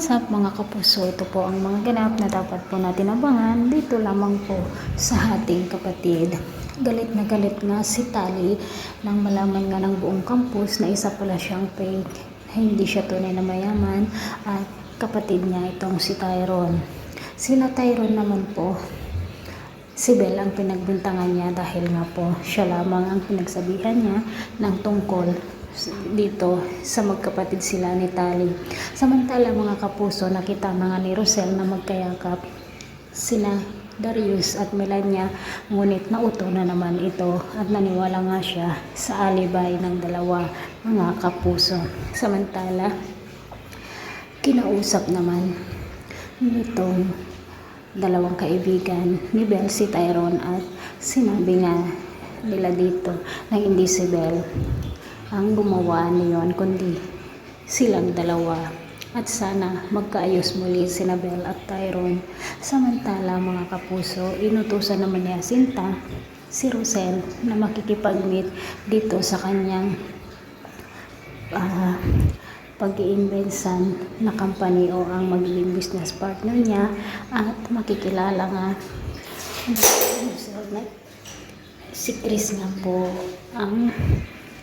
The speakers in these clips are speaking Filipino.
What's up mga kapuso, ito po ang mga ganap na dapat po natin abangan dito lamang po sa ating kapatid. Galit na galit nga si Tali nang malaman nga ng buong campus na isa pala siyang fake. Hindi siya tunay na mayaman at kapatid niya itong si Tyrone. Sina Tyrone naman po, si Belle ang pinagbintangan niya dahil nga po siya lamang ang pinagsabihan niya ng tungkol dito sa magkapatid sila ni Tali. Samantala mga kapuso, nakita na nga ni Rosel na magkayakap sina Darius at Melania, ngunit nauto na naman ito at naniwala nga siya sa alibay ng dalawa mga kapuso. Samantala kinausap naman nitong dalawang kaibigan ni Belle si Tyrone at sinabi nga nila dito na hindi si Belle ang gumawa niyon kundi silang dalawa at sana magkaayos muli sina Belle at Tyrone. Samantala mga kapuso, inutusan naman niya Sinta si Rosel na makikipag-meet dito sa kanyang pag-iimbensan na company o ang magiging business partner niya at makikilala nga si Chris nga po ang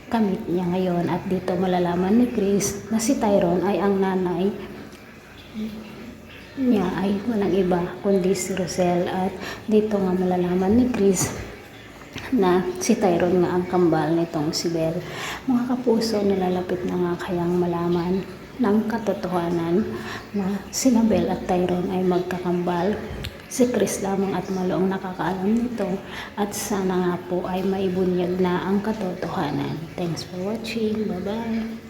kamit niya ngayon at dito malalaman ni Chris na si Tyrone ay ang nanay niya ay walang iba kundi si Rosel at dito nga malalaman ni Chris na si Tyrone nga ang kambal nitong si Belle. Mga kapuso, nalalapit na nga kayang malaman ng katotohanan na sina Belle at Tyrone ay magkakambal. Si Chris lamang at Malo nakakaalam nito at sana nga po ay maibunyag na ang katotohanan. Thanks for watching. Bye-bye.